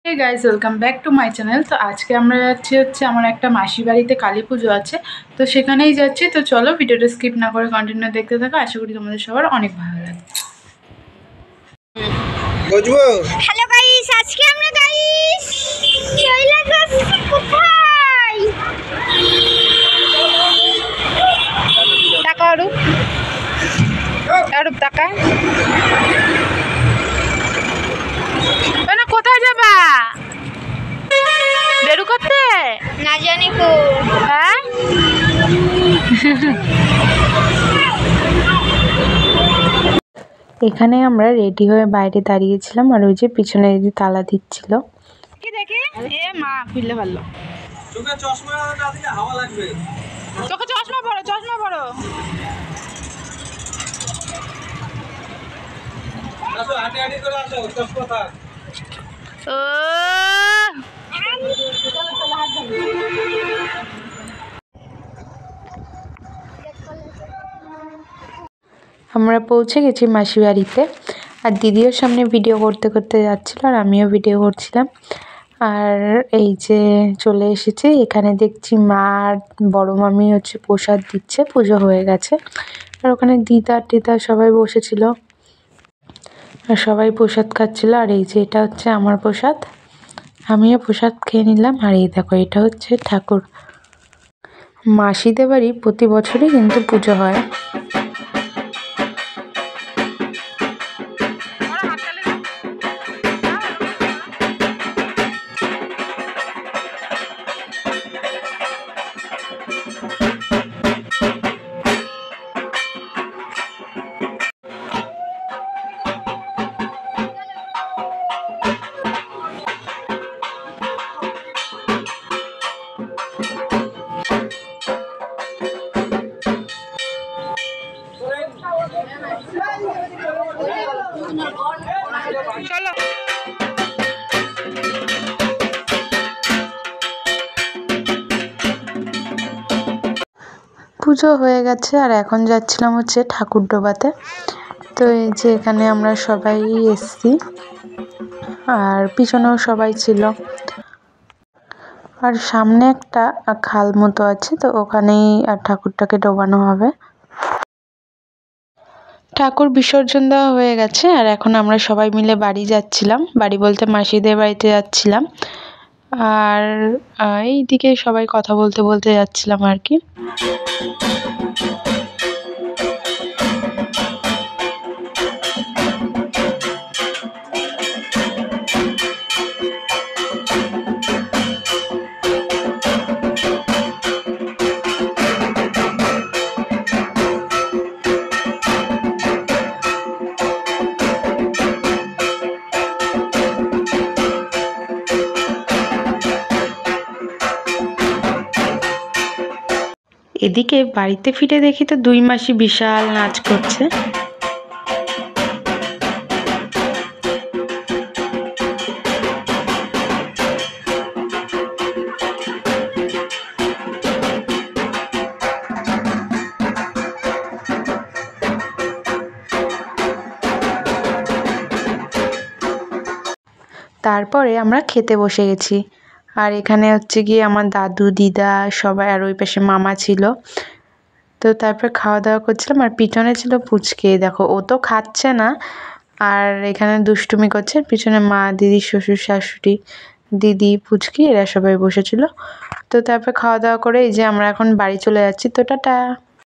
Hey guys welcome back to my channel. तो आज के আমরা যাচ্ছি হচ্ছে আমার একটা মাসি বাড়িতে কালী পুজো আছে, তো সেখানেই যাচ্ছি। তো চলো ভিডিওটা স্কিপ না করে কন্টিনিউ দেখতে থাকো, আশা করি তোমাদের সবার অনেক ভালো লাগবে। বুঝবো। হ্যালো গাইস, আজকে আমরা গাইস চলে যাচ্ছি কোথায়? টাকা অরূপ টাকা কোথায় যাবা? বেরু করতে না জানি কো। হ্যাঁ এখানে আমরা রেডি হয়ে বাইরে দাঁড়িয়েছিলাম, আর ওই যে পিছনে দিদি তালা দিচ্ছিল। কি দেখি এ মা খুললে ভালো। চোখে চশমা না দিলে হাওয়া লাগবে। চোখে চশমা পরো, চশমা পরো। আসো হাঁটি হাঁটি করে আসো, চশমা থাক। আমরা পৌঁছে গেছি মাসি বাড়িতে, আর দিদিও সামনে ভিডিও করতে করতে যাচ্ছিল, আর আমিও ভিডিও করছিলাম। আর এই যে চলে এসেছি, এখানে দেখছি মা আর বড় মামি হচ্ছে প্রসাদ দিচ্ছে, পুজো হয়ে গেছে। আর ওখানে দিদা টিদা সবাই বসেছিল, আর সবাই প্রসাদ খাচ্ছিল। আর এই যে এটা হচ্ছে আমার প্রসাদ, আমিও প্রসাদ খেয়ে নিলাম। আর এই দেখো, এটা হচ্ছে ঠাকুর। মাসিদের বাড়ি প্রতি বছরই কিন্তু পুজো হয়। চলো পুজো হয়ে গেছে, আর এখন যাচ্ছিলাম হচ্ছে ঠাকুর ডোবাতে। তো এই যে এখানে আমরা সবাই এসছি, আর পিছনেও সবাই ছিল। আর সামনে একটা খাল মতো আছে, তো ওখানেই আর ঠাকুরটাকে ডোবানো হবে। ঠাকুর বিসর্জন দেওয়া হয়ে গেছে, আর এখন আমরা সবাই মিলে বাড়ি যাচ্ছিলাম, বাড়ি বলতে মাসিদের বাড়িতে যাচ্ছিলাম। আর এইদিকে সবাই কথা বলতে বলতে যাচ্ছিলাম আর কি। এদিকে বাড়িতে ফিরে দেখি তো দুই মাসি বিশাল নাচ করছে। তারপরে আমরা খেতে বসে গেছি, আর এখানে হচ্ছে গিয়ে আমার দাদু দিদা সবাই, আর ওই পাশে মামা ছিল। তো তারপর খাওয়া দাওয়া করছিলাম, আর পিছনে ছিল পুচকে, দেখো ও তো খাচ্ছে না, আর এখানে দুষ্টুমি করছে। পিছনে মা, দিদি, শ্বশুর শাশুড়ি, দিদি, পুচকি এরা সবাই বসেছিল। তো তারপর খাওয়া দাওয়া করে এই যে আমরা এখন বাড়ি চলে যাচ্ছি। তো টাটা।